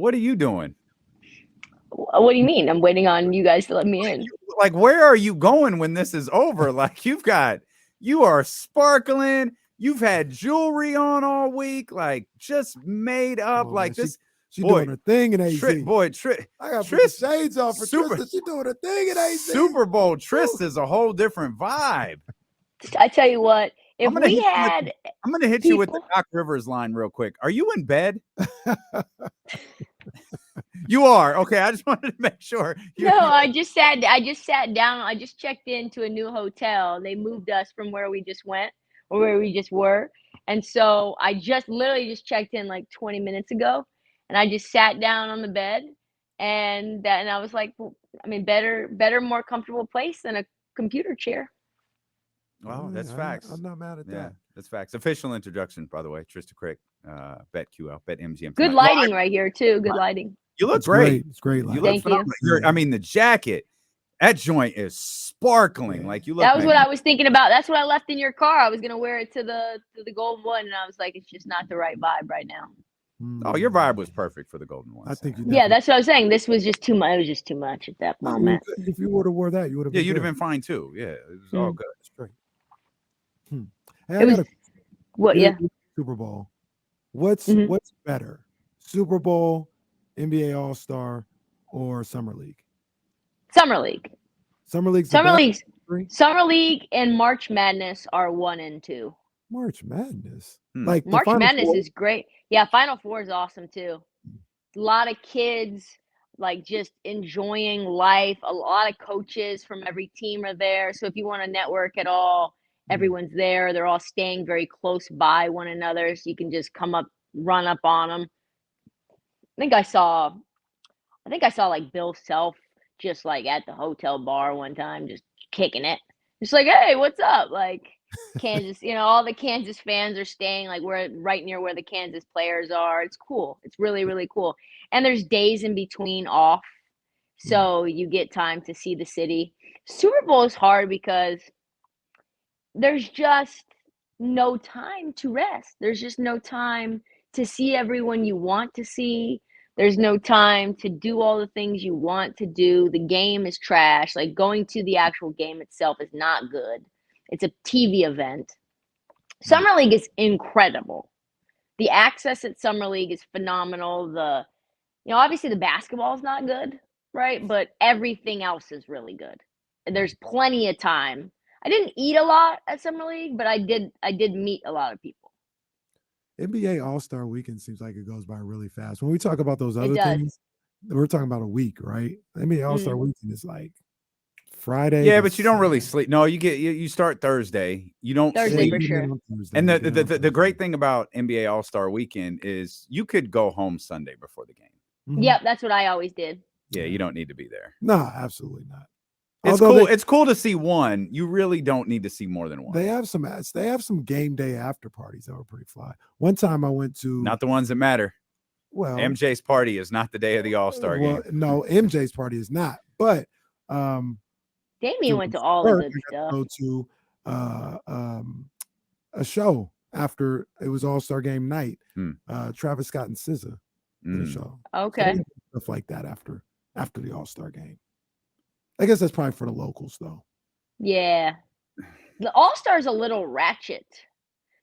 What are you doing? What do you mean? I'm waiting on you guys to let me in. Like, where are you going when this is over? Like, you are sparkling. You've had jewelry on all week, like just made up, like man, this. She doing her thing in AZ. I got to put the shades off for Trysta. She doing her thing in AZ. Super Bowl Trysta is a whole different vibe. I tell you what, if we had, I'm going to hit you with the Doc Rivers line real quick. Are you in bed? You are. Okay, I just wanted to make sure. No, I just sat down. I just checked into a new hotel. They moved us from where we just went or where we just were. And so I literally just checked in like 20 minutes ago, and I just sat down on the bed, and I was like, well, I mean, better, more comfortable place than a computer chair. Wow, that's facts. I'm not mad at that. That's facts. Official introduction, by the way, Trysta Krick, BetQL, BetMGM. Good lighting right here too. Good lighting. You look great. It's great. You look phenomenal. I mean, the jacket, that joint is sparkling. Like you look. That was what I was thinking about. That's what I left in your car. I was gonna wear it to the golden one, and I was like, it's just not the right vibe right now. Oh, your vibe was perfect for the golden one. I think. Yeah, that's what I was saying. This was just too much. It was just too much at that moment. If you would have wore that, you would have. Yeah, you'd have been fine too. Yeah, it was all good. That's great. Hey, it was what? Yeah. Super Bowl. What's better, Super Bowl, NBA All-Star, or Summer League? Summer League. Summer League. Summer League and March Madness are 1 and 2. March Madness. Like March Madness is great. Yeah, Final Four is awesome too. A lot of kids like just enjoying life. A lot of coaches from every team are there. So if you want to network at all, everyone's there. They're all staying very close by one another, so you can just run up on them. I think I saw like Bill Self just like at the hotel bar one time, just kicking it. Just like, hey, what's up? Like Kansas, all the Kansas fans are staying like we're right near where the Kansas players are. It's cool. It's really, really cool. And there's days in between off. So you get time to see the city. Super Bowl is hard because there's just no time to rest. There's just no time to see everyone you want to see. There's no time to do all the things you want to do. The game is trash. Like going to the actual game itself is not good. It's a TV event. Summer League is incredible. The access at Summer League is phenomenal. Obviously the basketball is not good, right? But everything else is really good. There's plenty of time. I didn't eat a lot at Summer League, but I did meet a lot of people. NBA All-Star Weekend seems like it goes by really fast. When we talk about those other things, we're talking about a week, right? NBA All-Star Weekend is like Friday. Yeah, but you don't really sleep. No, you start Thursday. You don't Thursday sleep. for sure. And the great thing about NBA All-Star Weekend is you could go home Sunday before the game. Yep, that's what I always did. Yeah, you don't need to be there. No, absolutely not. It's cool. It's cool to see one. You really don't need to see more than one. They have some game day after parties that were pretty fly. One time I went to not the ones that matter. Well, MJ's party is not the day of the All-Star game. No, MJ's party is not. But Damian went to all the good stuff. Go to a show after it was All-Star game night. Travis Scott and SZA did a show. Okay, so stuff like that after the All-Star game. I guess that's probably for the locals, though. Yeah, the All-Star is a little ratchet.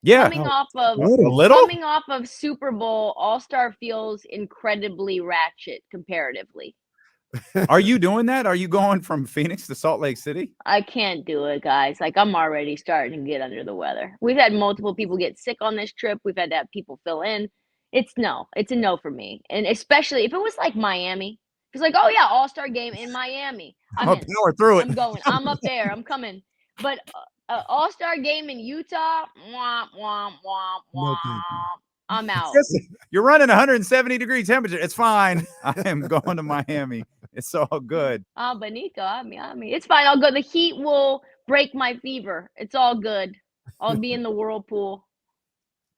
Yeah, coming off of Super Bowl, All-Star feels incredibly ratchet comparatively. Are you doing that? Are you going from Phoenix to Salt Lake City? I can't do it, guys. Like I'm already starting to get under the weather. We've had multiple people get sick on this trip. We've had to have people fill in. It's a no for me, and especially if it was like Miami. It's like, oh yeah, All-Star game in Miami. I'm through it. I'm going. I'm up there. I'm coming. But All-Star game in Utah, womp, womp, womp, womp. I'm out. You're running 170 degree temperature. It's fine. I am going to Miami. It's all good. Benito, I mean, it's fine. I'll go. The heat will break my fever. It's all good. I'll be in the whirlpool.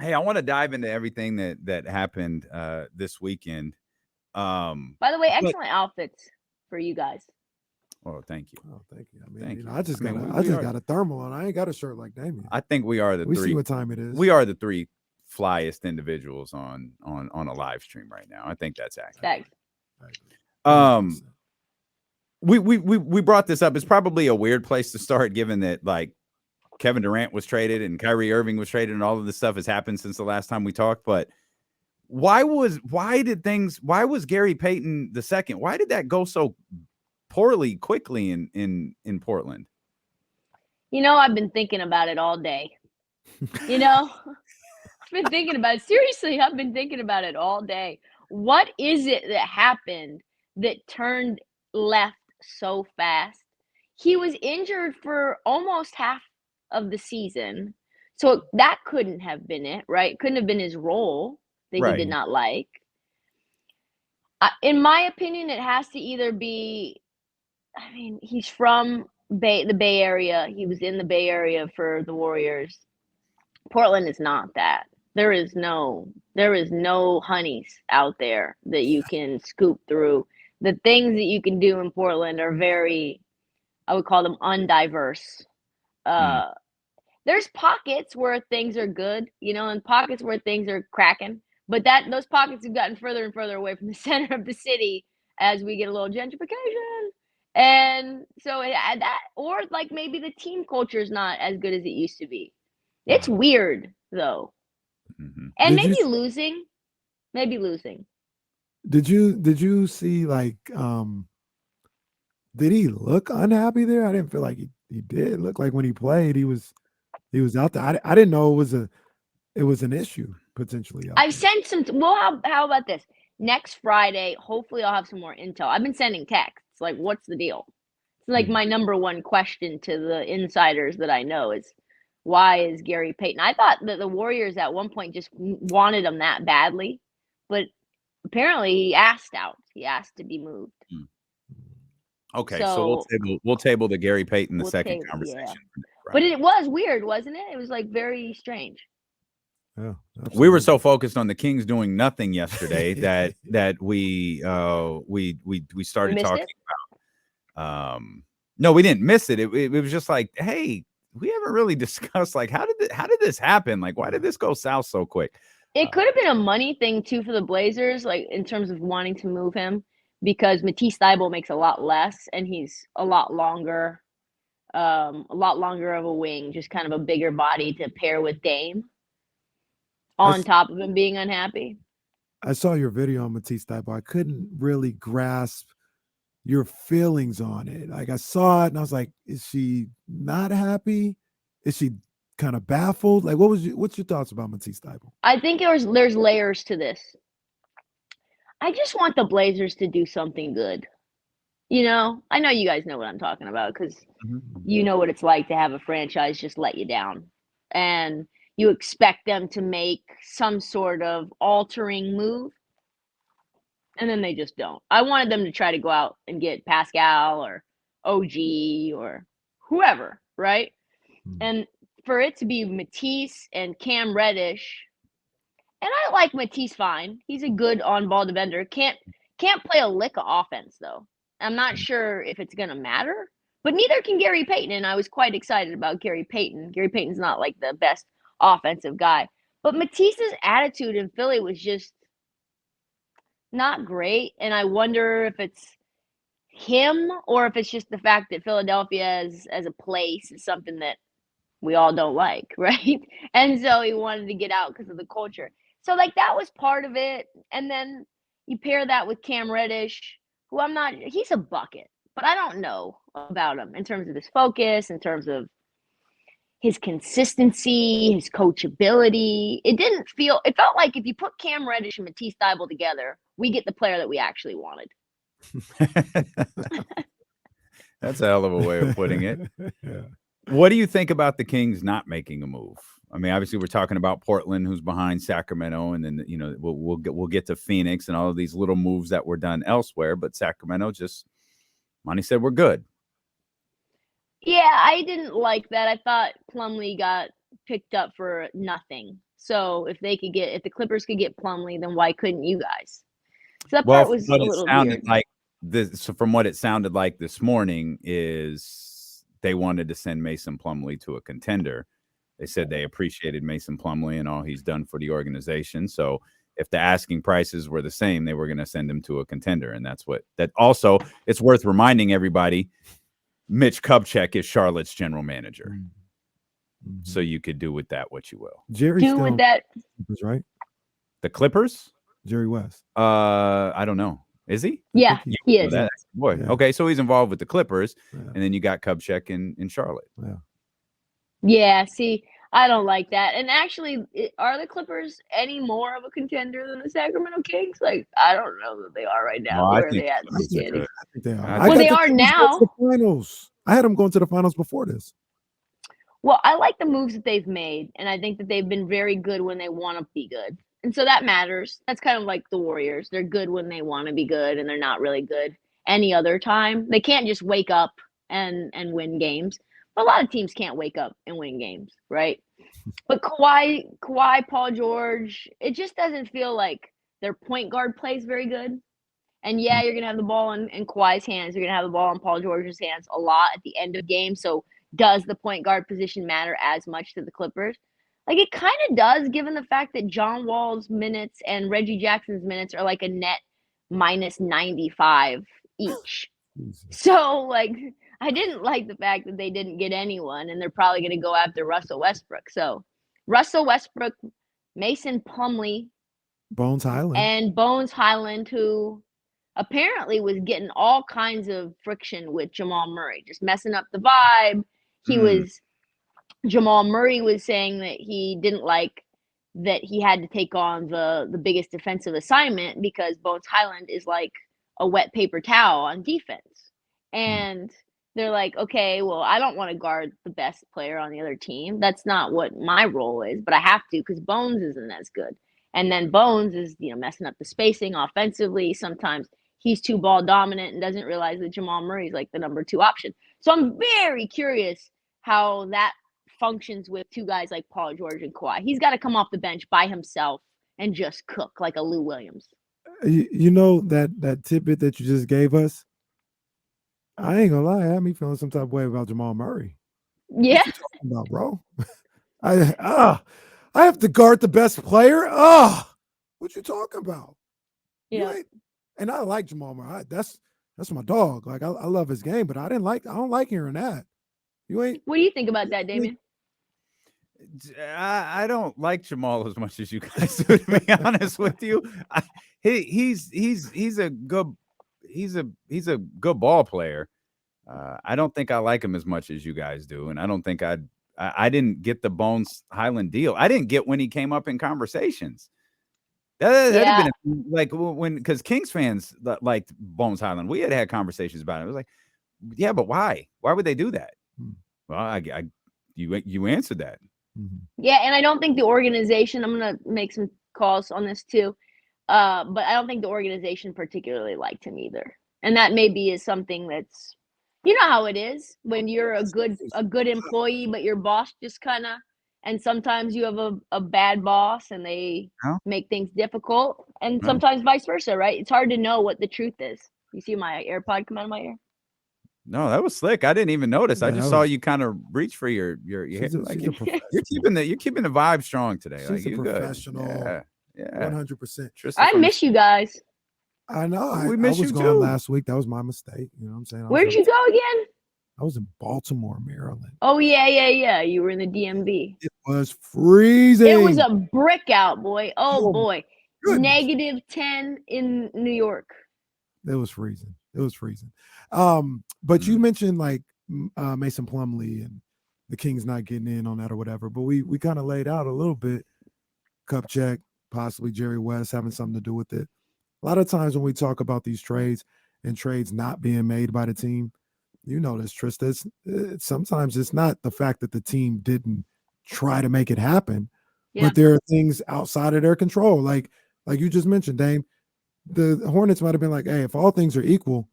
Hey, I want to dive into everything that happened this weekend. By the way, excellent outfits for you guys. Oh, thank you. Oh, thank you. I mean, I just got a thermal on. I ain't got a shirt like Damian. I think we are the we three. See what time it is. We are the three flyest individuals on a live stream right now. I think that's accurate. Thanks. We brought this up. It's probably a weird place to start, given that like Kevin Durant was traded and Kyrie Irving was traded, and all of this stuff has happened since the last time we talked. But why was Gary Payton the second? Why did that go so poorly quickly in Portland? I've been thinking about it all day. I've been thinking about it. Seriously, I've been thinking about it all day. What is it that happened that turned left so fast? He was injured for almost half of the season. So that couldn't have been it, right? Couldn't have been his role that he did not like. In my opinion, it has to either be, he's from the Bay Area. He was in the Bay Area for the Warriors. Portland is not that. There is no honeys out there that you can scoop through. The things that you can do in Portland are very, I would call them undiverse. There's pockets where things are good, and pockets where things are cracking. But those pockets have gotten further and further away from the center of the city as we get a little gentrification. And so or like maybe the team culture is not as good as it used to be. It's weird though. Mm-hmm. And maybe losing. Did you see like did he look unhappy there? I didn't feel like he did. Look like when he played, he was out there. I didn't know it was an issue potentially. I sent some. Well, how about this? Next Friday, hopefully I'll have some more intel. I've been sending texts like, "What's the deal?" It's like my number one question to the insiders that I know is, why is Gary Payton? I thought that the Warriors at one point just wanted him that badly, but apparently he asked out. He asked to be moved. Okay, so we'll table the Gary Payton the second conversation. Yeah. Right. But it was weird, wasn't it? It was like very strange. Yeah, we were so focused on the Kings doing nothing yesterday that we started talking about. No, we didn't miss it. It was just like, hey, we haven't really discussed like how did this happen? Like, why did this go south so quick? It could have been a money thing too for the Blazers, like in terms of wanting to move him, because Matisse Thybulle makes a lot less and he's a lot longer of a wing, just kind of a bigger body to pair with Dame. On top of him being unhappy. I saw your video on Matisse Thybulle. I couldn't really grasp your feelings on it. Like I saw it and I was like, is she not happy? Is she kind of baffled? Like what's your thoughts about Matisse Thybulle? I think there's layers to this. I just want the Blazers to do something good. I know you guys know what I'm talking about because you know what it's like to have a franchise just let you down. And you expect them to make some sort of altering move, and then they just don't. I wanted them to try to go out and get Pascal or OG or whoever, right? And for it to be Matisse and Cam Reddish, and I like Matisse fine. He's a good on-ball defender. Can't play a lick of offense, though. I'm not sure if it's going to matter, but neither can Gary Payton, and I was quite excited about Gary Payton. Gary Payton's not like the best offensive guy, but Matisse's attitude in Philly was just not great, and I wonder if it's him or if it's just the fact that Philadelphia as a place is something that we all don't like, right? And so he wanted to get out because of the culture. So like that was part of it, and then you pair that with Cam Reddish, who he's a bucket, but I don't know about him in terms of his focus, in terms of his consistency, his coachability. It felt like if you put Cam Reddish and Matisse Thybulle together, we get the player that we actually wanted. That's a hell of a way of putting it. Yeah. What do you think about the Kings not making a move? I mean, obviously we're talking about Portland, who's behind Sacramento, and then we'll get to Phoenix and all of these little moves that were done elsewhere. But Sacramento Monty said we're good. Yeah, I didn't like that. I thought Plumlee got picked up for nothing. So if the Clippers could get Plumlee, then why couldn't you guys? So that part was a little weird. So from what it sounded like this morning is they wanted to send Mason Plumlee to a contender. They said they appreciated Mason Plumlee and all he's done for the organization. So if the asking prices were the same, they were going to send him to a contender. And that's what that also, it's worth reminding everybody, Mitch Kupchak is Charlotte's general manager. Mm-hmm. So you could do with that what you will. Jerry Do with that. Right? The Clippers? Jerry West. I don't know. Is he? Yeah, he is. That boy. Yeah. Okay, so he's involved with the Clippers, Yeah. and then you got Kupchak in Charlotte. Yeah. Yeah, see, I don't like that. And actually, are the Clippers any more of a contender than the Sacramento Kings? Like, I don't know that they are right now. No, I Where are think they at in the they're standings? I think they are. Well, I got they the are Kings going now. to the finals. I had them going to the finals before this. Well, I like the moves that they've made, and I think that they've been very good when they want to be good. And so that matters. That's kind of like the Warriors. They're good when they want to be good, and they're not really good any other time. They can't just wake up and win games. But a lot of teams can't wake up and win games, right? But Kawhi, Paul George, it just doesn't feel like their point guard plays very good. And yeah, you're going to have the ball in Kawhi's hands. You're going to have the ball in Paul George's hands a lot at the end of games. So does the point guard position matter as much to the Clippers? Like, it kind of does, given the fact that John Wall's minutes and Reggie Jackson's minutes are like a net minus 95 each. So, like, I didn't like the fact that they didn't get anyone, and they're probably going to go after Russell Westbrook. So, Russell Westbrook, Mason Plumlee, Bones Highland, and Bones Highland, who apparently was getting all kinds of friction with Jamal Murray, just messing up the vibe. Jamal Murray was saying that he didn't like that he had to take on the biggest defensive assignment because Bones Highland is like a wet paper towel on defense. And they're like, okay, well, I don't want to guard the best player on the other team. That's not what my role is, but I have to because Bones isn't as good. And then Bones is, messing up the spacing offensively. Sometimes he's too ball dominant and doesn't realize that Jamal Murray is like the number 2 option. So I'm very curious how that functions with two guys like Paul George and Kawhi. He's got to come off the bench by himself and just cook like a Lou Williams. You know that tidbit that you just gave us? I ain't gonna lie, it had me feeling some type of way about Jamal Murray. Yeah. What you talking about, bro? I have to guard the best player. What you talking about? Yeah. And I like Jamal Murray. That's my dog. Like I love his game, but I don't like hearing that. You ain't. What do you think about that, Damien? I don't like Jamal as much as you guys do, to be honest with you. He's a good ball player. I don't think I like him as much as you guys do, and I don't think I didn't get the Bones Highland deal. I didn't get when he came up in conversations. That'd have been like when, because Kings fans liked Bones Highland. We had conversations about it. It was like, yeah, but why? Why would they do that? Well, you answered that. Yeah, and I don't think the organization, I'm going to make some calls on this too, but I don't think the organization particularly liked him either. And that maybe is something that's, you know how it is when you're a good employee, but your boss just kind of, and sometimes you have a bad boss and they make things difficult, and sometimes vice versa, right? It's hard to know what the truth is. You see my AirPod come out of my ear? No, that was slick. I didn't even notice. Yeah, I just saw you kind of reach for your She's like, you're keeping the vibe strong today. She's like, a professional. Yeah, 100%. I miss you guys. I know. We miss I was you gone too. last week. That was my mistake. You know what I'm saying? Where'd you go again? I was in Baltimore, Maryland. Oh, yeah. You were in the DMV. It was freezing. It was a brick out, boy. Oh boy. Goodness. -10 in New York. It was freezing. But you mentioned like Mason Plumlee and the Kings not getting in on that or whatever. But we kind of laid out a little bit. Kupchak, possibly Jerry West having something to do with it. A lot of times when we talk about these trades and trades not being made by the team, you know this, Trysta. Sometimes it's not the fact that the team didn't try to make it happen, but there are things outside of their control. Like you just mentioned, Dame. The Hornets might have been like, hey, if all things are equal,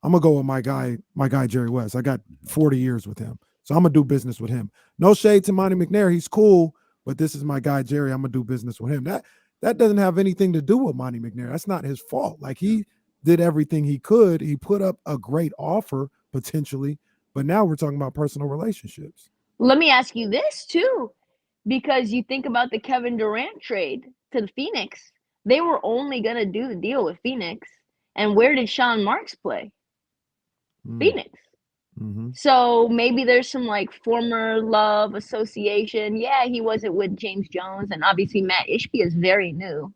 I'm gonna go with my guy Jerry West. I got 40 years with him, so I'm gonna do business with him. No shade to Monty McNair, he's cool, but this is my guy Jerry. I'm gonna do business with him. That doesn't have anything to do with Monty McNair. That's not his fault. Like, he did everything he could. He put up a great offer potentially, but now we're talking about personal relationships. Let me ask you this too. because you think about the Kevin Durant trade to the Phoenix, they were only going to do the deal with Phoenix. And where did Sean Marks play? Phoenix. Mm-hmm. So maybe there's some like former love association. Yeah, he wasn't with James Jones, and obviously Matt Ishbia is very new.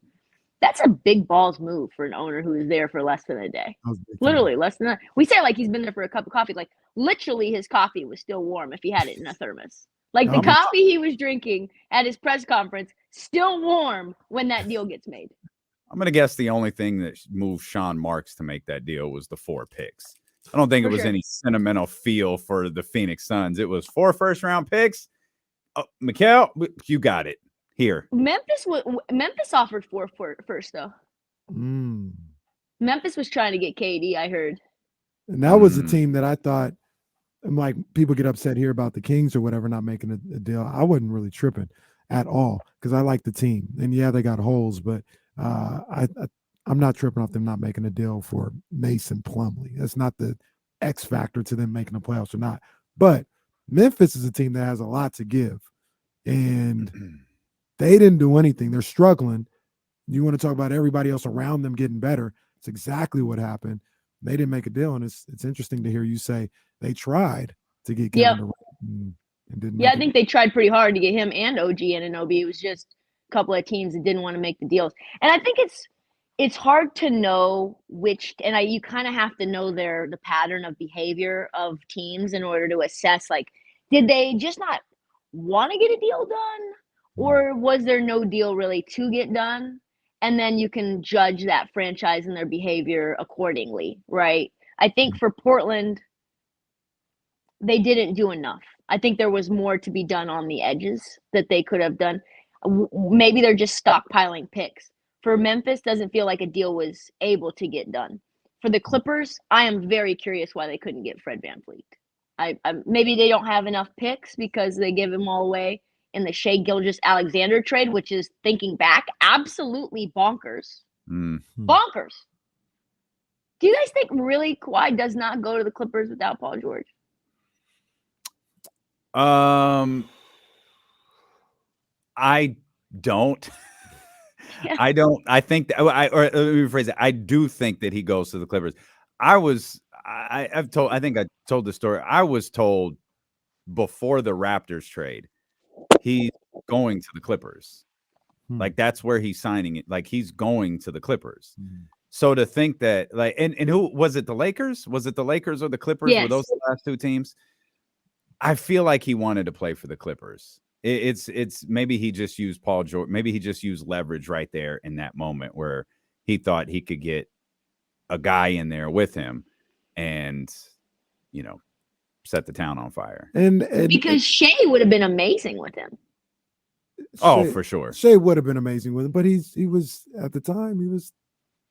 That's a big balls move for an owner who is there for less than a day. Literally less than that. We say like he's been there for a cup of coffee. Like literally his coffee was still warm if he had it in a thermos. Like the coffee he was drinking at his press conference, still warm when that deal gets made. I'm going to guess the only thing that moved Sean Marks to make that deal was the 4 picks. I don't think it was any sentimental feel for the Phoenix Suns. It was 4 first-round picks. Oh, Mikal, you got it. Here. Memphis offered 4 first, though. Memphis was trying to get KD, I heard. And that was a team that I thought, like, people get upset here about the Kings or whatever not making a deal. I wasn't really tripping at all because I like the team. And yeah, they got holes, but I'm not tripping off them not making a deal for Mason Plumlee. That's not the X factor to them making the playoffs or not. But Memphis is a team that has a lot to give, and they didn't do anything. They're struggling. You want to talk about everybody else around them getting better. It's exactly what happened. They didn't make a deal, and it's interesting to hear you say they tried to get Kevin Durant and didn't. Yeah, I think they tried pretty hard to get him and OG Anunoby. It was just a couple of teams that didn't want to make the deals, and I think it's hard to know which, and you kind of have to know the pattern of behavior of teams in order to assess, like, did they just not want to get a deal done, or was there no deal really to get done? And then you can judge that franchise and their behavior accordingly, right? I think for Portland, they didn't do enough. I think there was more to be done on the edges that they could have done. Maybe they're just stockpiling picks. For Memphis, doesn't feel like a deal was able to get done. For the Clippers, I am very curious why they couldn't get Fred VanVleet. Maybe they don't have enough picks because they give them all away in the Shai Gilgeous-Alexander trade, which is, thinking back, absolutely bonkers. Bonkers. Do you guys think really Kawhi does not go to the Clippers without Paul George? I don't. Yeah. I don't. I think that, or let me rephrase it. I do think that he goes to the Clippers. I think I told the story. I was told before the Raptors trade, he's going to the Clippers. Like, that's where he's signing it. Like, he's going to the Clippers. So to think that, like, and who was it? The Lakers? Was it the Lakers or the Clippers? Yes. Were those the last 2 teams? I feel like he wanted to play for the Clippers. It's maybe he just used Paul George. Maybe he just used leverage right there in that moment where he thought he could get a guy in there with him and, set the town on fire. And because Shai would have been amazing with him. Oh, for sure. Shai would have been amazing with him, but he was, at the time, he was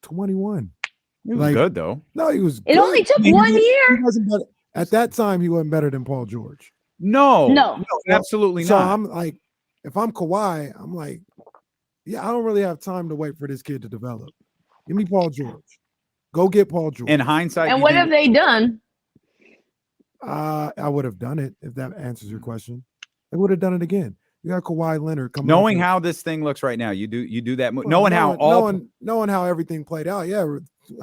21. He was good, though. No, he was good. It only took 1 year. He wasn't better. At that time, he wasn't better than Paul George. No, absolutely so not. I'm like, if I'm Kawhi, I'm like, yeah, I don't really have time to wait for this kid to develop. Give me Paul George. Go get Paul George. In hindsight, and what have they done? I would have done it if that answers your question. They would have done it again. You got Kawhi Leonard coming. Knowing how this thing looks right now, you do that. Knowing how everything played out. Yeah,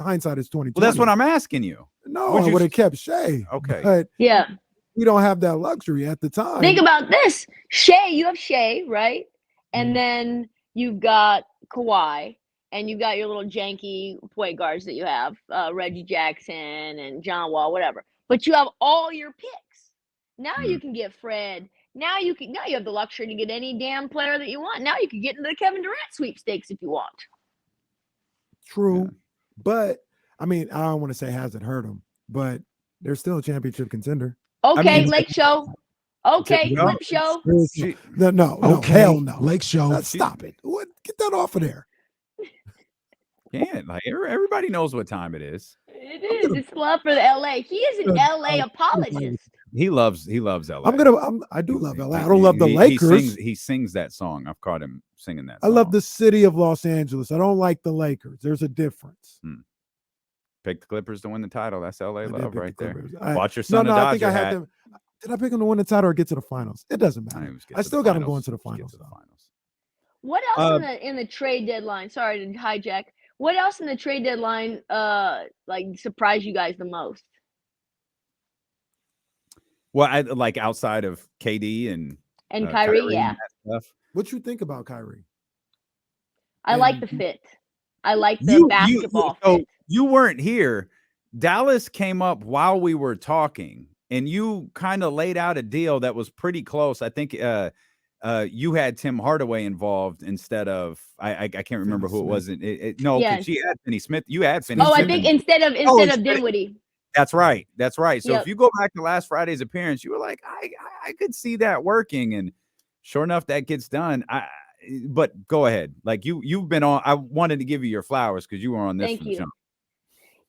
hindsight is 2020. Well, that's what I'm asking you. No, I would have kept Shai. Okay, but yeah, we don't have that luxury at the time. Think about this, Shai. You have Shai, right? And then you've got Kawhi, and you've got your little janky point guards that you have, Reggie Jackson and John Wall, whatever. But you have all your picks. Now you can get Fred. Now you have the luxury to get any damn player that you want. Now you can get into the Kevin Durant sweepstakes if you want. True. But I mean, I don't want to say hasn't hurt them, but they're still a championship contender. Okay, Lake Show. Okay, Clip Show. No, okay, hell no. Lake Show. Stop it. What? Get that off of there. Yeah, like everybody knows what time it is. It is. It's love for the LA. He is an LA apologist. He loves LA. I do love LA. I don't love the Lakers. He sings that song. I've caught him singing that song. I love the city of Los Angeles. I don't like the Lakers. There's a difference. Pick the Clippers to win the title. That's LA love right there. Watch your son. I think I had them. Did I pick him to win the title or get to the finals? It doesn't matter. I still got him going to the finals. What else in the trade deadline? Sorry to hijack. What else in the trade deadline like surprised you guys the most? Well, like outside of KD and Kyrie, yeah. Stuff. What you think about Kyrie? I like the fit. I like the basketball fit. You weren't here. Dallas came up while we were talking, and you kind of laid out a deal that was pretty close. I think you had Tim Hardaway involved instead of I can't remember who it was. No, because she had Finney Smith. You had Finney Smith. I think instead of Dinwiddie. That's right. So if you go back to last Friday's appearance, you were like, I could see that working, and sure enough, that gets done. But go ahead. Like you've been on. I wanted to give you your flowers because you were on this. Thank you.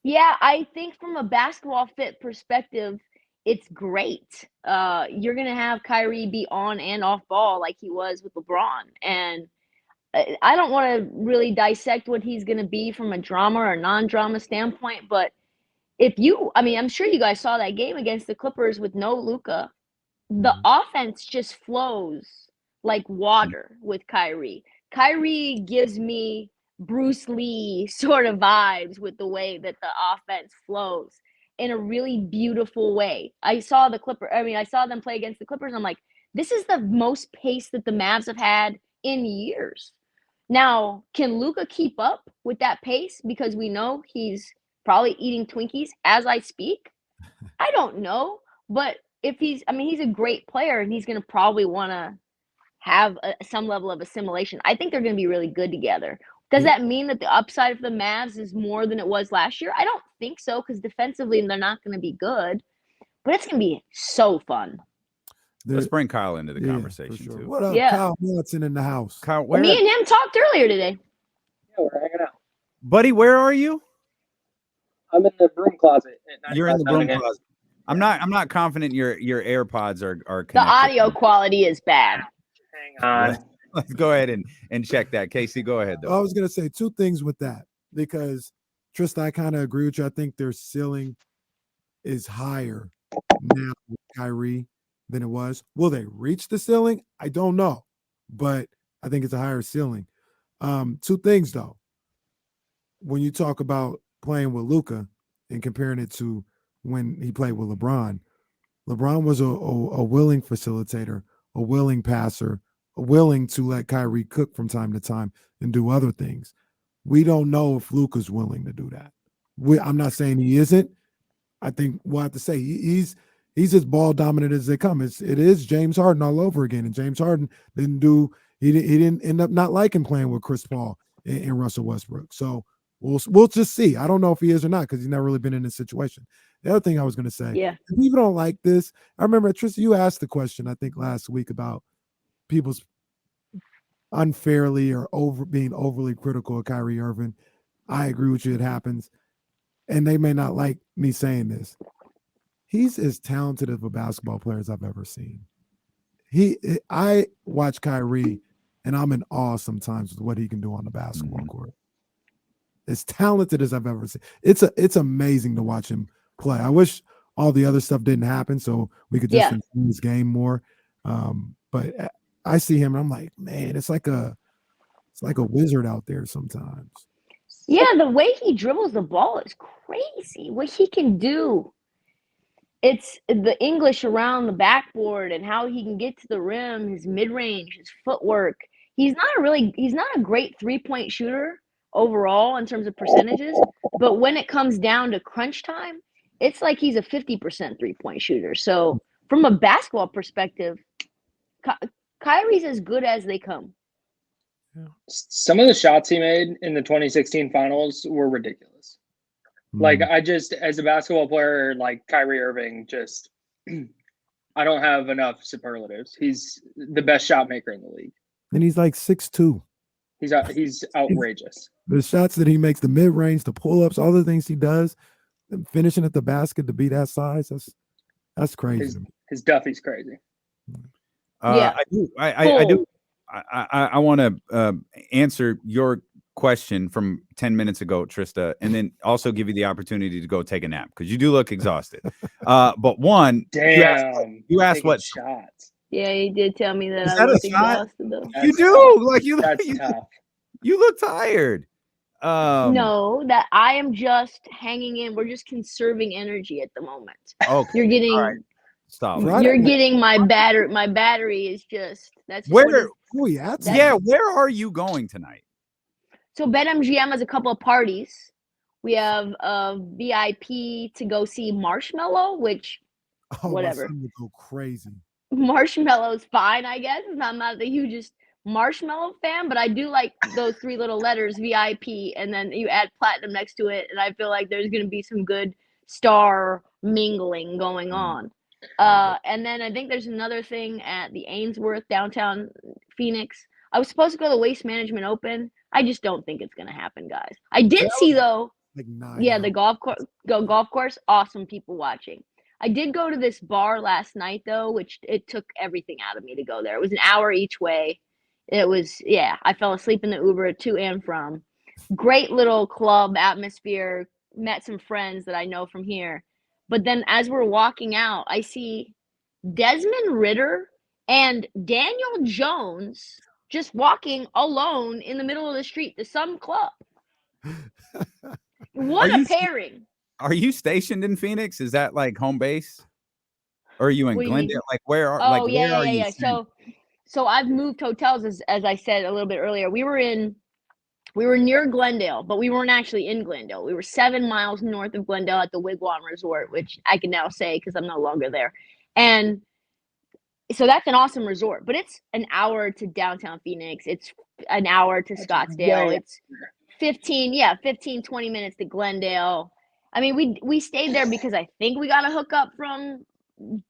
Yeah, I think from a basketball fit perspective, it's great. You're gonna have Kyrie be on and off ball like he was with LeBron, and I don't want to really dissect what he's gonna be from a drama or non-drama standpoint, but I'm sure you guys saw that game against the Clippers with no Luka. The offense just flows like water with Kyrie. Kyrie gives me Bruce Lee sort of vibes with the way that the offense flows in a really beautiful way. I saw them play against the Clippers. And I'm like, this is the most pace that the Mavs have had in years. Now, can Luka keep up with that pace? Because we know he's probably eating Twinkies as I speak. I don't know, but if he's a great player and he's going to probably want to have some level of assimilation. I think they're going to be really good together. Does that mean that the upside of the Mavs is more than it was last year? I don't think so, because defensively they're not going to be good, but it's going to be so fun. Let's bring Kyle into the conversation too. What up, Kyle Watson in the house? Kyle, me and him talked earlier today. Yeah, we're hanging out. Buddy, where are you? I'm in the broom closet. You're in the broom closet. I'm not confident your AirPods are connected. The audio quality is bad. Hang on. Let's go ahead and check that. Casey, go ahead though. I was gonna say two things with that, because Trysta, I kind of agree with you. I think their ceiling is higher now with Kyrie than it was. Will they reach the ceiling? I don't know, but I think it's a higher ceiling. Two things though. When you talk about playing with Luka and comparing it to when he played with LeBron, LeBron was a willing facilitator, a willing passer, willing to let Kyrie cook from time to time and do other things. We don't know if Luka's willing to do that. I'm not saying he isn't. I think we'll have to say he's as ball dominant as they come. It is James Harden all over again, and James Harden he didn't end up not liking playing with Chris Paul and Russell Westbrook. So we'll just see. I don't know if he is or not, because he's never really been in this situation. The other thing I was going to say, if people don't like this, I remember Trysta, you asked the question I think last week about people's unfairly or being overly critical of Kyrie Irving. I agree with you. It happens. And they may not like me saying this. He's as talented of a basketball player as I've ever seen. I watch Kyrie and I'm in awe sometimes with what he can do on the basketball court. As talented as I've ever seen. It's amazing to watch him play. I wish all the other stuff didn't happen so we could just enjoy his game more. But I see him and I'm like, man, it's like a wizard out there sometimes. Yeah, the way he dribbles the ball is crazy. What he can do. It's the English around the backboard and how he can get to the rim, his mid-range, his footwork. He's not a great three-point shooter overall in terms of percentages, but when it comes down to crunch time, it's like he's a 50% three-point shooter. So from a basketball perspective, Kyrie's as good as they come. Some of the shots he made in the 2016 finals were ridiculous. Like, I just, as a basketball player, like Kyrie Irving, just, I don't have enough superlatives. He's the best shot maker in the league. And he's like 6'2". He's outrageous. The shots that he makes, the mid-range, the pull-ups, all the things he does, and finishing at the basket to be that size, that's crazy. His Duffy's crazy. I do. I want to answer your question from 10 minutes ago, Trysta, and then also give you the opportunity to go take a nap because you do look exhausted. But one, Damn, you asked what shots. Yeah, he did tell me that Is I that a looked shot? exhausted though. you That's do tough. like you. That's you, tough. you look tired. No, that I am just hanging in. We're just conserving energy at the moment. Okay, You're getting. all right. Stop. You're getting my battery. My battery is just. That's just Where? Oh, yeah. Yeah, where are you going tonight? So BetMGM has a couple of parties. We have a VIP to go see Marshmello, which whatever. My son would go crazy. Marshmellow's fine, I guess. I'm not the hugest Marshmello fan, but I do like those 3 little letters VIP, and then you add platinum next to it, and I feel like there's going to be some good star mingling going on. And then I think there's another thing at the Ainsworth downtown Phoenix. I was supposed to go to the Waste Management Open. I just don't think it's going to happen, guys. I did see though. Like 9 the golf course, awesome people watching. I did go to this bar last night though, which it took everything out of me to go there. It was an hour each way. It was, I fell asleep in the Uber to and from. Great little club atmosphere. Met some friends that I know from here. But then as we're walking out, I see Desmond Ritter and Daniel Jones just walking alone in the middle of the street to some club. What a pairing. Are you stationed in Phoenix? Is that like home base? Or are you in Glendale? Like where are where are you? So I've moved hotels as I said a little bit earlier. We were near Glendale, but we weren't actually in Glendale. We were 7 miles north of Glendale at the Wigwam Resort, which I can now say because I'm no longer there. And so that's an awesome resort, but it's an hour to downtown Phoenix. It's an hour to Scottsdale. It's 20 minutes to Glendale. I mean, we stayed there because I think we got a hookup from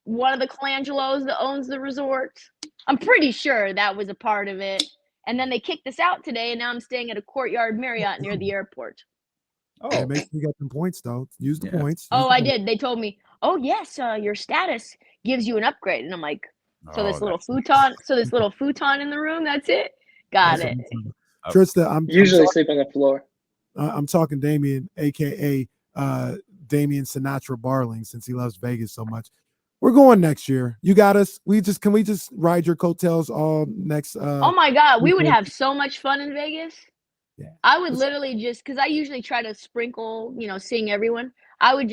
one of the Colangelos that owns the resort. I'm pretty sure that was a part of it. And then they kicked us out today, and now I'm staying at a Courtyard Marriott near the airport. Oh, make sure you got some points though. Use the points. I did. They told me, "Oh yes, your status gives you an upgrade," and I'm like, "So this little futon in the room. That's it. Got it." Trysta, I'm usually sleep on the floor. I'm talking Damien, aka Damien Sinatra Barling, since he loves Vegas so much. We're going next year. You got us. Can we just ride your coattails all next? Oh my God, we would have so much fun in Vegas. Yeah, I would literally just because I usually try to sprinkle, seeing everyone. You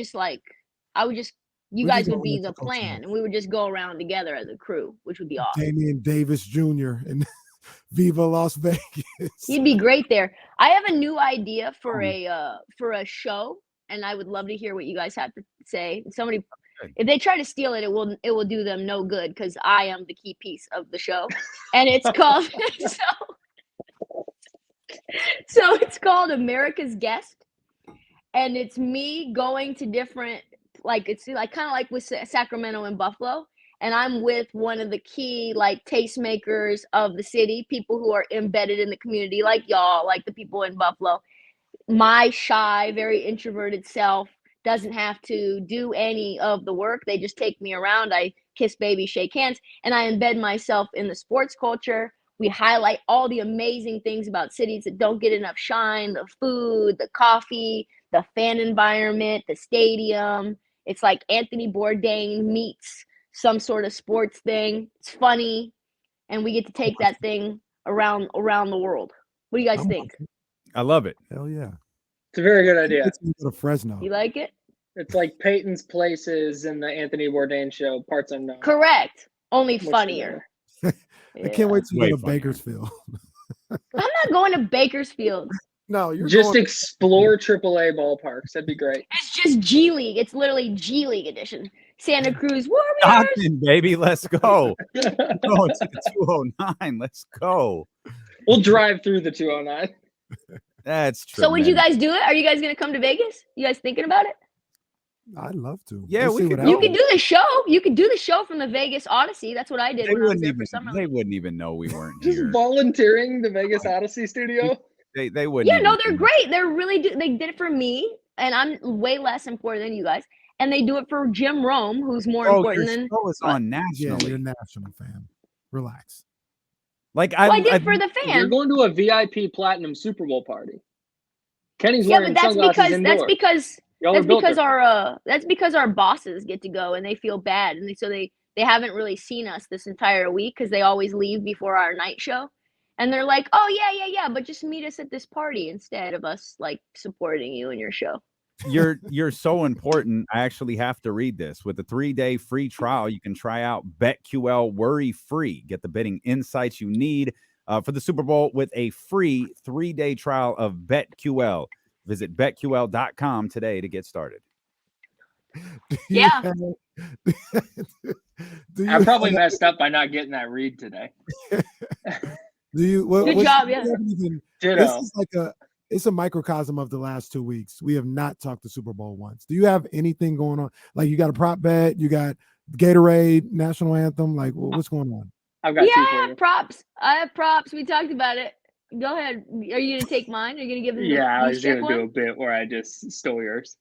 guys would be the plan, and we would just go around together as a crew, which would be awesome. Damian Davis Jr. and Viva Las Vegas. He'd be great there. I have a new idea for a show, and I would love to hear what you guys have to say. Somebody. If they try to steal it, it will do them no good because I am the key piece of the show, and it's called so it's called America's Guest, and it's me going to different it's like kind of like with Sacramento and Buffalo, and I'm with one of the key tastemakers of the city, people who are embedded in the community, like y'all, like the people in Buffalo. My shy, very introverted self doesn't have to do any of the work. They just take me around. I kiss baby, shake hands, and I embed myself in the sports culture. We highlight all the amazing things about cities that don't get enough shine, the food, the coffee, the fan environment, the stadium. It's like Anthony Bourdain meets some sort of sports thing. It's funny, and we get to take that thing around the world. What do you guys think? I love it. Hell yeah. It's a very good idea. It's to Fresno. You like it? It's like Peyton's Places and the Anthony Bourdain show, parts unknown. Correct. Only funnier. I can't wait to go to Bakersfield. I'm not going to Bakersfield. No, you're just explore AAA ballparks. That'd be great. It's just G League. It's literally G League edition. Santa Cruz Warriors. Stockton, baby, let's go. Going to the 209. Let's go. We'll drive through the 209. That's true. So would you guys do it? Are you guys going to come to Vegas? You guys thinking about it? I'd love to. Yeah, you could do the show. You could do the show from the Vegas Odyssey. That's what I did when I was there for summer. They wouldn't even know we weren't just here. Volunteering the Vegas Odyssey studio. They wouldn't. Yeah, no, they're great. They're really they did it for me, and I'm way less important than you guys. And they do it for Jim Rome, who's more important than. Show is on nationally. Yeah, you're a national fan. Relax. Like Well, I did for the You're fans. going to a VIP Platinum Super Bowl party. Kenny's Yeah, wearing but that's sunglasses indoors. Y'all are that's built because different. that's because our bosses get to go and they feel bad, and so they haven't really seen us this entire week because they always leave before our night show, and they're like, oh yeah, but just meet us at this party instead of us like supporting you in your show. you're so important. I actually have to read this. With a 3-day free trial, you can try out BetQL worry-free. Get the betting insights you need for the Super Bowl with a free 3-day trial of BetQL. Visit betql.com today to get started. Yeah. I probably messed up by not getting that read today. Good job, yeah. This is like it's a microcosm of the last 2 weeks. We have not talked the Super Bowl once. Do you have anything going on? Like you got a prop bet, you got Gatorade, national anthem. Like what's going on? I've got two for you. Props. I have props. We talked about it. Go ahead. Are you gonna take mine? Are you gonna give them? Yeah, I was gonna do a bit where I just stole yours.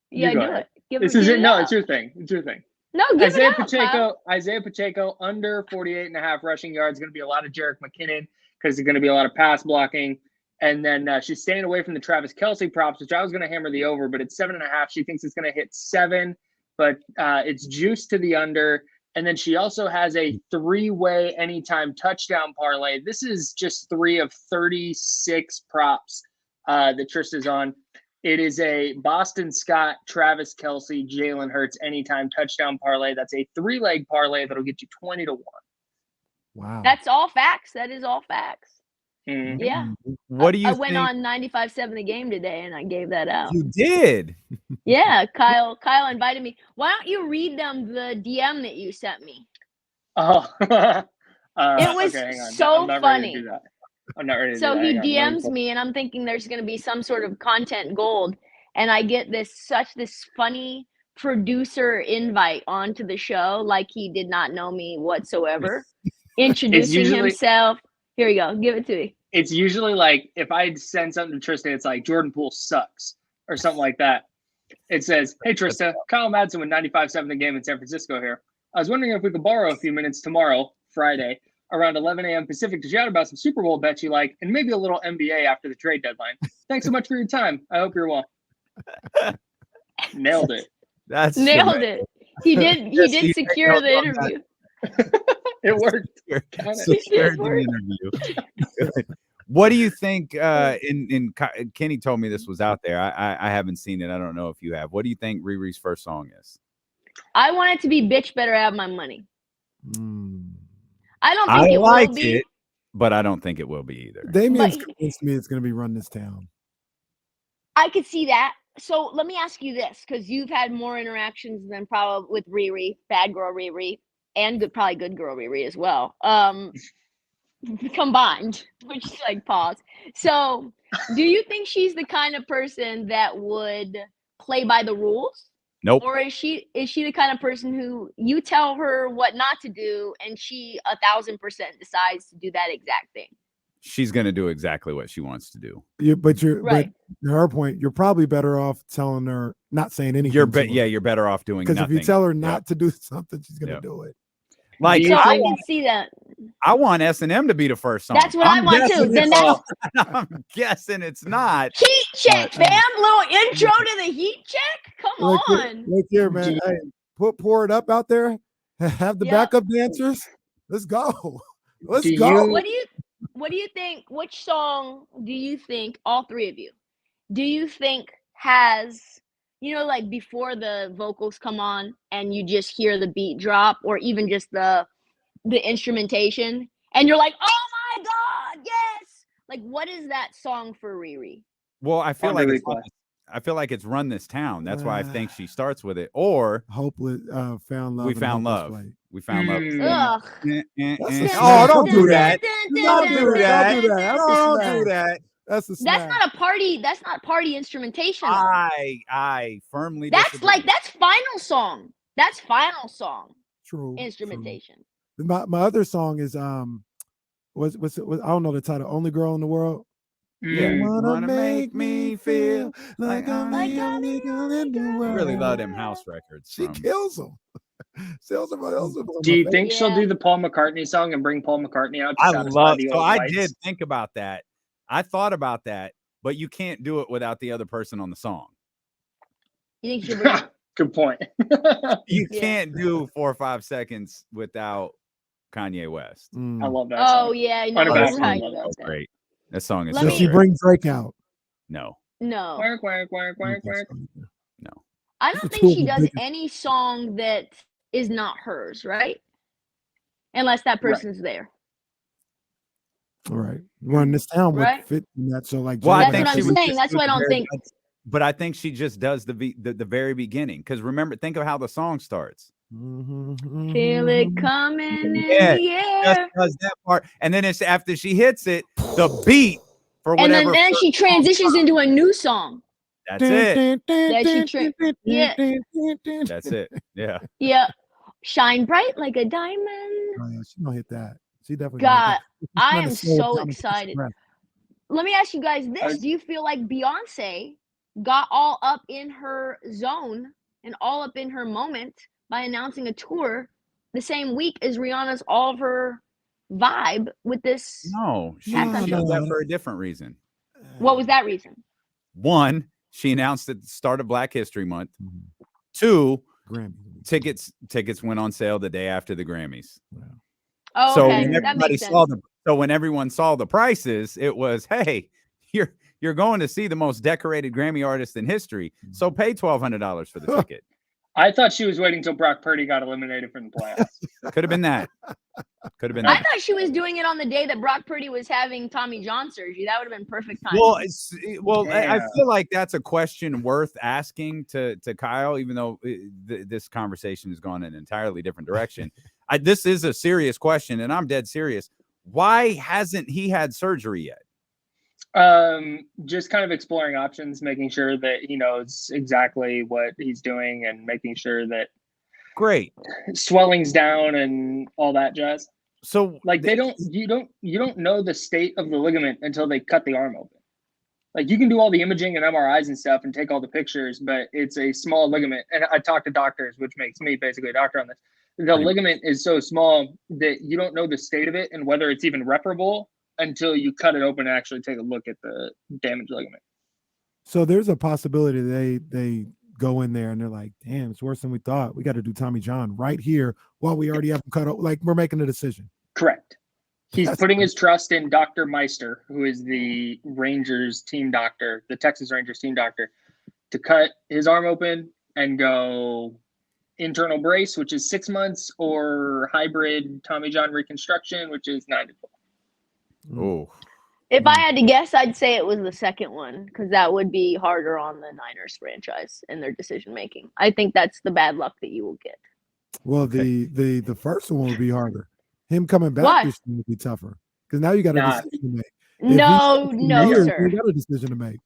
Yeah, do it. This is it. No, it's your thing. It's your thing. No, give it out, Kyle. Isaiah Pacheco under 48.5 rushing yards. Going to be a lot of Jerick McKinnon because there's going to be a lot of pass blocking. And then she's staying away from the Travis Kelce props, which I was going to hammer the over, but it's 7.5. She thinks it's going to hit 7, but it's juiced to the under. And then she also has a 3-way anytime touchdown parlay. This is just 3 of 36 props that Trysta's on. It is a Boston Scott, Travis Kelce, Jalen Hurts anytime touchdown parlay. That's a 3-leg parlay that'll get you 20 to 1. Wow. That's all facts. That is all facts. Mm-hmm. Yeah. What do you I went on 95.7 The Game today and I gave that out. You did? Yeah, Kyle invited me. Why don't you read them the DM that you sent me? Oh. It was okay, hang on. so funny. I'm not ready to do that. So he DMs me and I'm thinking there's going to be some sort of content gold. And I get this funny producer invite onto the show like he did not know me whatsoever. Introducing himself. Here we go. Give it to me. It's usually like if I send something to Trysta, it's like Jordan Poole sucks or something like that. It says, hey, Trysta, Kyle Madsen with 95.7 The Game in San Francisco here. I was wondering if we could borrow a few minutes tomorrow, Friday, around 11 a.m. Pacific to chat about some Super Bowl bets you like and maybe a little NBA after the trade deadline. Thanks so much for your time. I hope you're well. Nailed it. Nailed it. He did secure the interview. It worked. Secured the interview. What do you think? In Kenny told me this was out there. I haven't seen it. I don't know if you have. What do you think Riri's first song is? I want it to be "Bitch Better Have My Money." I don't think it will be, but I don't think it will be either. Damien's convinced me it's going to be Run This Town. I could see that. So let me ask you this, because you've had more interactions than probably with Riri, bad girl Riri, and probably good girl Riri as well. Combined, which is like pause. So do you think she's the kind of person that would play by the rules? Nope. Or is she the kind of person who you tell her what not to do and she 1,000% decides to do that exact thing? She's going to do exactly what she wants to do. But to her point, you're probably better off telling her, not saying anything. You're better off doing nothing. Because if you tell her not to do something, she's going to do it. Like, so I can see that. I want S&M to be the first song. That's what I want too. Then I'm guessing it's not. Heat check, fam. Little intro to the heat check. Come on. Look here, man. Hey, pour it up out there. Have the backup dancers. Let's go. Let's go. What do you think? Which song do you think, all three of you, do you think has, like before the vocals come on and you just hear the beat drop, or even just the instrumentation, and you're like, oh my God, yes! Like, what is that song for Riri? Well, I feel like it's Run This Town. That's why I think she starts with it. Or Hopeless, Found Love. We Found Love. We Found love. Ugh. Oh, don't do that. Don't do that. Don't do that. That's not a party. That's not party instrumentation. I firmly disagree. That's final song. That's final song. True. Instrumentation. True. My other song is what's I don't know the title. Only Girl in the World. Yeah. You wanna make me feel like I'm the only girl in the world. I really love them house records. She kills them. Do you think she'll Yeah. do the Paul McCartney song and bring Paul McCartney out to I satisfy love. the So old I whites? did think about that. I thought about that, but you can't do it without the other person on the song. You think she'll bring? Good point. You Yeah. can't do 4 or 5 seconds without Kanye West. I love that Oh song. yeah, no, Unabashedly you're right love that. about That's that. great. That song is Let so Does she me- great. bring Drake out? No, No, Work, work, work, I don't work, think work. so either. no. I Those don't are think two of she the does biggest- any song that is not hers, right? Unless that Right. person's there. All right. Well, and this town would Right. fit in that. So like, Well, I That's think what she I'm would saying. just That's do why I the don't very- think. But I think she just does the very beginning. Because remember, think of how the song starts. Feel it coming Yeah, in the Just air. does that part, and then it's after she hits it, the beat for And whatever. then she transitions into a new song. That's it. Yeah. That's it. Yeah. Yeah. Shine bright like a diamond. Oh, yeah, she gonna hit that. She definitely. God, She's I trying to am slow it so down to catch excited. breath. Let me ask you guys this. Do you feel like Beyonce got all up in her zone and all up in her moment by announcing a tour the same week as Rihanna's all of her vibe with this? No, she Halftime did show. that for a different reason. What was that reason? One, she announced at the start of Black History Month. Mhm. 2, Grammy. tickets went on sale the day after the Grammys. Oh, So okay. when That everybody makes sense. when everyone saw the prices, it was, hey, you're going to see the most decorated Grammy artist in history. So pay $1,200 for the ticket. I thought she was waiting till Brock Purdy got eliminated from the playoffs. Could have been that. Could have been I that. thought she was doing it on the day that Brock Purdy was having Tommy John surgery. That would have been perfect timing. Well, I Damn. feel like that's a question worth asking to Kyle, even though this conversation has gone in an entirely different direction. This is a serious question, and I'm dead serious. Why hasn't he had surgery yet? Just kind of exploring options, making sure that he knows exactly what he's doing and making sure that Great. swelling's down and all that jazz. So Like you don't know the state of the ligament until they cut the arm open. Like you can do all the imaging and MRIs and stuff and take all the pictures, but it's a small ligament. And I talk to doctors, which makes me basically a doctor on this. The ligament is so small that you don't know the state of it and whether it's even reparable until you cut it open and actually take a look at the damaged ligament. So there's a possibility they go in there and they're like, damn, it's worse than we thought. We got to do Tommy John right here while we already have him cut out. Like we're making a decision. Correct. He's That's putting crazy. his trust in Dr. Meister, who is the Rangers team doctor, the Texas Rangers team doctor, to cut his arm open and go internal brace, which is 6 months, or hybrid Tommy John reconstruction, which is 9 to 12. Oh, If I had to guess, I'd say it was the second one because that would be harder on the Niners franchise and their decision making. I think that's the bad luck that you will get. Well, Okay. the first one would be harder. Him coming back Why? this year would be tougher because now you got a Nah. decision to make. No, If no, he's sir. You got a decision to make.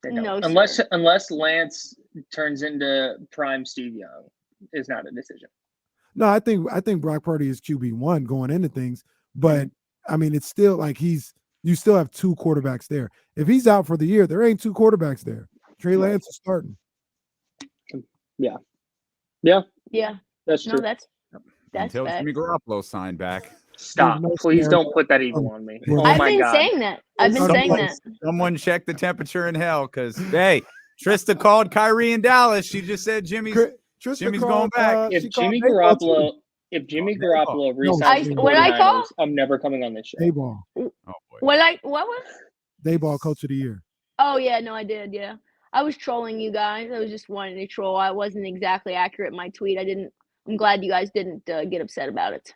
They No, don't. sir. Unless Lance turns into prime Steve Young, is not a decision. No, I think Brock Purdy is QB1 going into things, but I mean it's still like you still have 2 quarterbacks there. If he's out for the year, there ain't 2 quarterbacks there. Trey Right. Lance is starting. Yeah, Yeah, that's no, true. that's until fact. Jimmy Garoppolo signed back. Stop. no Please scenario. don't put that evil on me. Well, Oh I've my been God. saying that. I've been saying that. Someone check the temperature in hell because, hey, Trysta called Kyrie in Dallas. She just said Trista Jimmy's called, going back. she If called Jimmy Dayball, too. Garoppolo, if Jimmy Garoppolo No, resigns the what did I call? 49ers, I'm never coming on this show. Dayball. Oh, boy. What was? Dayball coach of the year. Oh yeah, no, I did. Yeah, I was trolling you guys. I was just wanting to troll. I wasn't exactly accurate in my tweet. I'm glad you guys didn't get upset about it.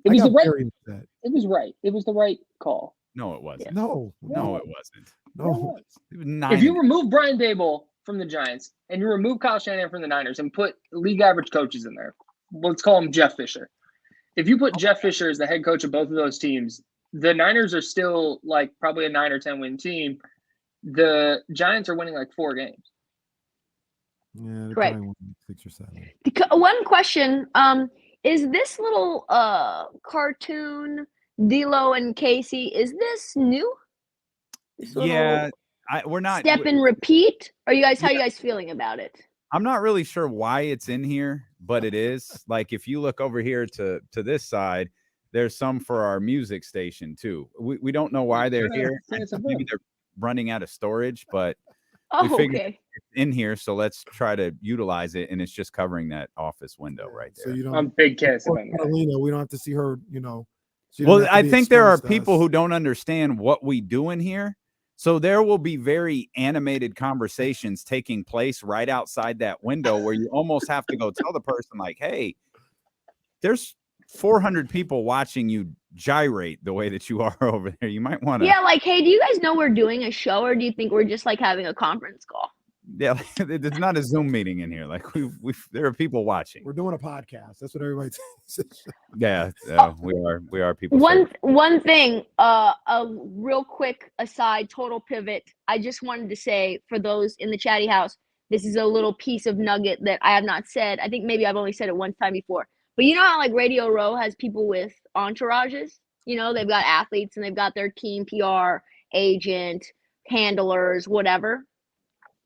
It I was got the right. very upset. It was right. It was the right call. No, it wasn't. No, No, it wasn't. no. It was 9. If you remove Brian Dable from the Giants and you remove Kyle Shanahan from the Niners and put league average coaches in there, let's call him Jeff Fisher. If you put Jeff Fisher as the head coach of both of those teams, the Niners are still like probably a 9 or 10 win team. The Giants are winning like 4 games. Yeah, they Right. probably won 6 or 7. One question: is this little cartoon D'Lo and Casey? Is this new? This little yeah, we're not. step and repeat. Are you guys? How are you guys feeling about it? I'm not really sure why it's in here, but it is. Like if you look over here to this side, there's some for our music station too. We don't know why they're here. Maybe they're running out of storage, but we figured it's in here, so let's try to utilize it. And it's just covering that office window right there. So you don't. I'm big kiss. Carolina, we don't have to see her. You know. Well, I think there are people who don't understand what we do in here. So there will be very animated conversations taking place right outside that window where you almost have to go tell the person like, hey, there's 400 people watching you gyrate the way that you are over there. You might want to. Yeah, like, hey, do you guys know we're doing a show, or do you think we're just like having a conference call? Yeah, it's not a Zoom meeting in here. Like there are people watching. We're doing a podcast. That's what everybody says. Yeah, we are people. One thing, a real quick aside, total pivot. I just wanted to say for those in the chatty house, this is a little piece of nugget that I have not said. I think maybe I've only said it one time before. But you know how like Radio Row has people with entourages? You know, they've got athletes and they've got their team PR, agent, handlers, whatever.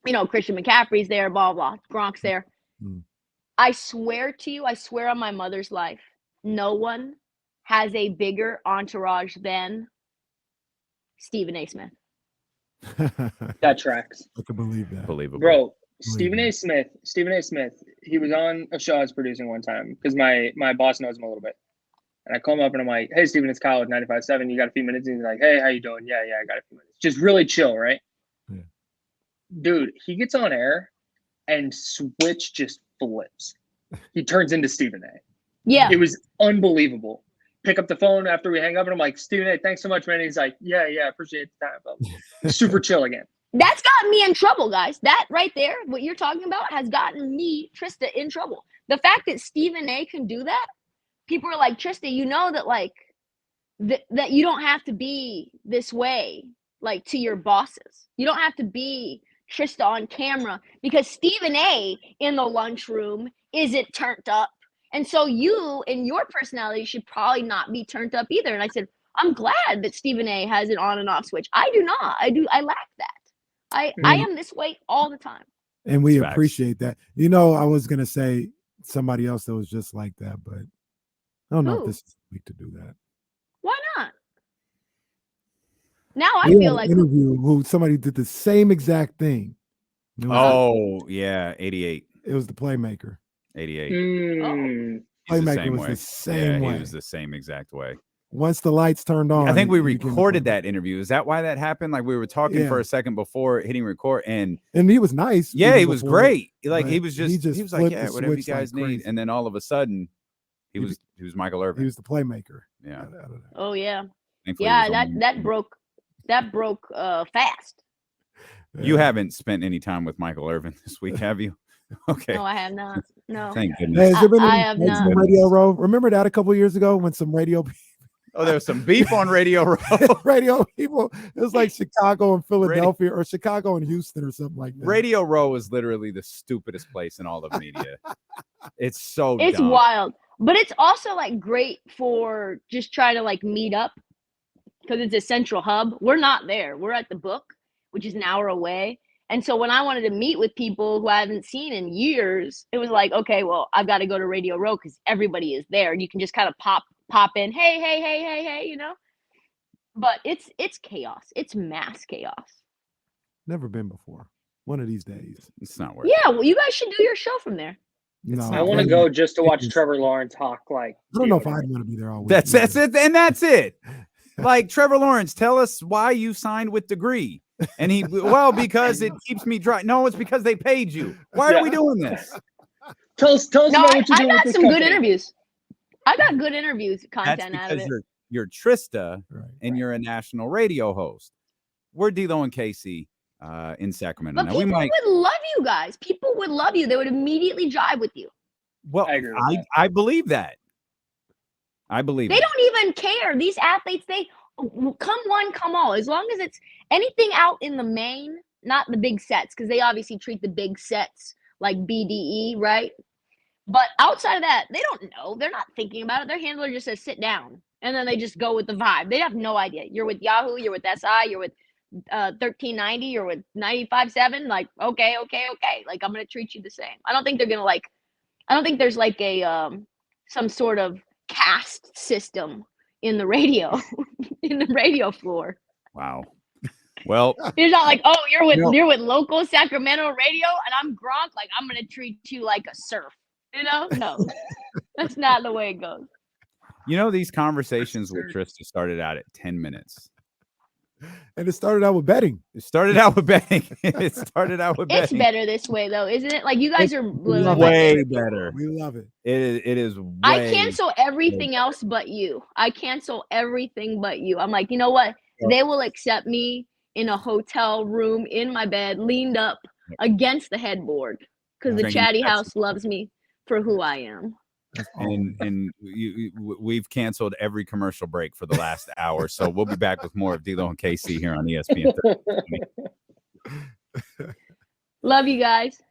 You know, Christian McCaffrey's there, blah, blah, Gronk's there. I swear to you, I swear on my mother's life, no one has a bigger entourage than Stephen A. Smith. That tracks. I can believe that. Believable. Bro, Stephen A. Smith, he was on a show I was producing one time because my boss knows him a little bit. And I call him up and I'm like, hey, Stephen, it's Kyle with 95.7. You got a few minutes? And he's like, hey, how you doing? Yeah, I got a few minutes. Just really chill, right? Yeah. Dude, he gets on air and switch just flips. He turns into Stephen A. Yeah. It was unbelievable. Pick up the phone after we hang up and I'm like, Stephen A., thanks so much, man. And he's like, yeah, appreciate the time. Super chill again. That's gotten me in trouble, guys. That right there, what you're talking about, has gotten me, Trysta, in trouble. The fact that Stephen A. can do that, people are like, Trysta, you know that like that you don't have to be this way, like to your bosses. You don't have to be Trysta on camera because Stephen A. in the lunchroom isn't turned up. And so you and your personality should probably not be turned up either. And I said, I'm glad that Stephen A. has an on and off switch. I do not. I lack that. I am this way all the time. And we appreciate that. You know, I was going to say somebody else that was just like that, but I don't know if this is the week to do that. Why not? Now I feel like interview who somebody did the same exact thing. Yeah, 88. It was the playmaker. 88. Playmaker was the same way. He was the same exact way. Once the lights turned on, I think we recorded that interview. Is that why that happened? Like we were talking for a second before hitting record, and he was nice. Yeah, he was great. Like he was like, yeah, whatever you guys need. Crazy. And then all of a sudden, he was Michael Irving. He was the playmaker. Yeah. Oh yeah. Thankfully, yeah, that broke fast. You haven't spent any time with Michael Irvin this week, have you? Okay. No, I have not. No. Thank goodness. Hey, has there been I have not. Radio Row? Remember that a couple of years ago when some radio there was some beef on Radio Row. Radio people. It was like Chicago and Philadelphia or Chicago and Houston or something like that. Radio Row is literally the stupidest place in all of media. It's dumb. Wild. But it's also like great for just trying to like meet up because it's a central hub. We're not there. We're at the Book, which is an hour away. And so when I wanted to meet with people who I haven't seen in years, it was like, okay, well, I've got to go to Radio Row because everybody is there. And you can just kind of pop in, hey, you know. But it's chaos. It's mass chaos. Never been before. One of these days. It's not worth it. Yeah, well, you guys should do your show from there. No, I want to go just to watch Trevor Lawrence hawk like. I don't know if I'd want to be there all week. That's it, and that's it. Like Trevor Lawrence, tell us why you signed with Degree. And because it keeps me dry. No, it's because they paid you. Why are we doing this? Tell us about what you're doing. I got some good interviews. I got good interviews content out of it. You're Trysta and you're a national radio host. We're D-Lo and Casey in Sacramento. But people would love you guys. People would love you. They would immediately jive with you. Well, I believe that. I believe they don't even care. These athletes, they come one, come all. As long as it's anything out in the main, not the big sets, because they obviously treat the big sets like BDE, right? But outside of that, they don't know. They're not thinking about it. Their handler just says sit down, and then they just go with the vibe. They have no idea. You're with Yahoo, you're with SI, you're with 1390 or with 95.7, like, okay. Like, I'm gonna treat you the same. I don't think they're gonna like. I don't think there's like a some sort of caste system in the radio in the radio floor. Wow. Well, It's not like, oh, you're No. with local Sacramento radio and I'm Gronk, like I'm gonna treat you like a serf. You know? No. That's not the way it goes. you know, these conversations with Trysta started out at 10 minutes. And it started out with betting. It started out with betting. It started out with It's betting. better this way though, isn't it? Like you guys are living love like Way different people. better. We love it. It is I way cancel everything else but you. I cancel everything but you. I'm like, you know what? They will accept me in a hotel room in my bed, leaned up against the headboard, because the Drinking Chatty Pepsi. House loves me for who I am. and we've canceled every commercial break for the last hour. So we'll be back with more of D'Lo and KC here on ESPN. Love you guys.